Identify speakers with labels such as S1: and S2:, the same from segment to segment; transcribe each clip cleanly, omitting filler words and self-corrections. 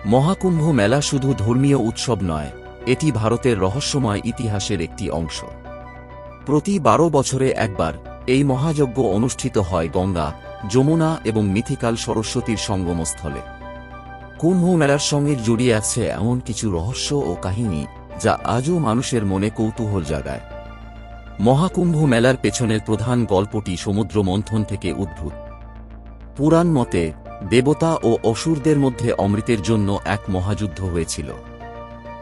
S1: মহাকুম্ভ মেলা শুধু ধর্মীয় উৎসব নয়, এটি ভারতের রহস্যময় ইতিহাসের একটি অংশ। প্রতি 12 বছরে একবার এই মহাযজ্ঞ অনুষ্ঠিত হয় গঙ্গা, যমুনা এবং মিথিকাল সরস্বতীর সঙ্গমস্থলে। কুম্ভ মেলার সঙ্গে জড়িয়ে আছে এমন কিছু রহস্য ও কাহিনী যা আজও মানুষের মনে কৌতূহল জাগায়। মহাকুম্ভ মেলার পেছনের প্রধান গল্পটি সমুদ্র মন্থন থেকে উদ্ভূত। পুরাণ মতে দেবতা ও অসুরদের মধ্যে অমৃতের জন্য এক মহাযুদ্ধ হয়েছিল।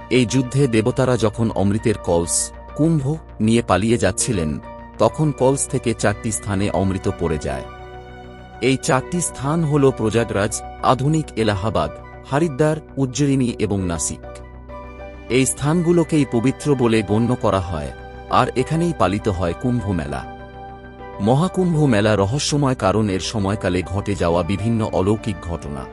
S1: এই যুদ্ধে দেবতারা যখন অমৃতের কলস কুম্ভ নিয়ে পালিয়ে যাচ্ছিলেন, তখন কলস থেকে 4টি স্থানে অমৃত পড়ে যায়। এই 4টি স্থান হল প্রয়াগরাজ, আধুনিক এলাহাবাদ, হরিদ্বার, উজ্জয়িনী এবং নাসিক। এই স্থানগুলোকেই পবিত্র বলে গণ্য করা হয়, আর এখানেই পালিত হয় কুম্ভ মেলা। মহাকুম্ভ মেলা রহস্যময় কারণ এর সময়কালে ঘটে যাওয়া বিভিন্ন অলৌকিক ঘটনা।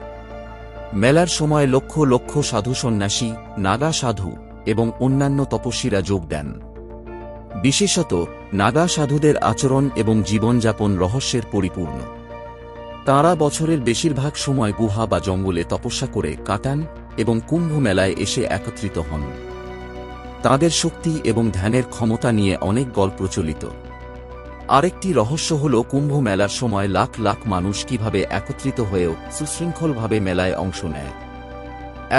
S1: মেলার সময় লক্ষ লক্ষ সাধু সন্ন্যাসী, নাগা সাধু এবং অন্যান্য তপস্বীরা যোগ দেন। বিশেষত নাগা সাধুদের আচরণ এবং জীবনযাপন রহস্যের পরিপূর্ণ। তাঁরা বছরের বেশিরভাগ সময় গুহা বা জঙ্গলে তপস্যা করে কাটান এবং কুম্ভ মেলায় এসে একত্রিত হন। তাঁদের শক্তি এবং ধ্যানের ক্ষমতা নিয়ে অনেক গল্প প্রচলিত। আরেকটি রহস্য হল কুম্ভ মেলার সময় লাখ লাখ মানুষ কিভাবে একত্রিত হয়েও সুশৃঙ্খলভাবে মেলায় অংশ নেয়।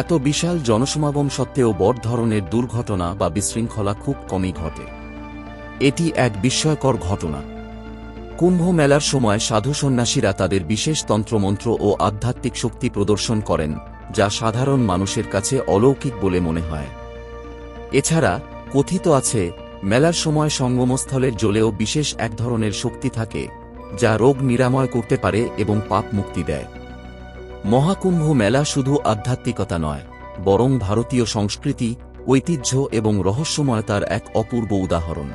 S1: এত বিশাল জনসমাগম সত্ত্বেও বড় ধরনের দুর্ঘটনা বা বিশৃঙ্খলা খুব কমই ঘটে। এটি এক বিস্ময়কর ঘটনা। কুম্ভ মেলার সময় সাধু সন্ন্যাসীরা তাদের বিশেষ তন্ত্রমন্ত্র ও আধ্যাত্মিক শক্তি প্রদর্শন করেন, যা সাধারণ মানুষের কাছে অলৌকিক বলে মনে হয়। এছাড়া কথিত আছে, মেলার সময় সঙ্গমস্থলের জলেও বিশেষ এক ধরনের শক্তি থাকে, যা রোগ নিরাময় করতে পারে এবং পাপ মুক্তি দেয়। মহাকুম্ভ মেলা শুধু আধ্যাত্মিকতা নয়, বরং ভারতীয় সংস্কৃতি, ঐতিহ্য এবং রহস্যময়তার এক অপূর্ব উদাহরণ।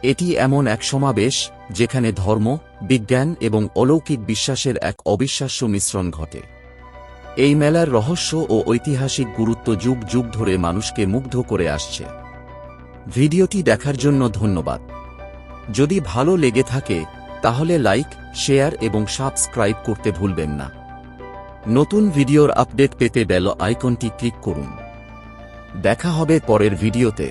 S1: এটি এমন এক সমাবেশ যেখানে ধর্ম, বিজ্ঞান এবং অলৌকিক বিশ্বাসের এক অবিশ্বাস্য মিশ্রণ ঘটে। এই মেলার রহস্য ও ঐতিহাসিক গুরুত্ব যুগ যুগ ধরে মানুষকে মুগ্ধ করে আসছে। ভিডিওটি দেখার জন্য ধন্যবাদ। যদি ভালো লেগে থাকে তাহলে লাইক, শেয়ার এবং সাবস্ক্রাইব করতে ভুলবেন না। নতুন ভিডিওর আপডেট পেতে বেল আইকনটি ক্লিক করুন। দেখা হবে পরের ভিডিওতে।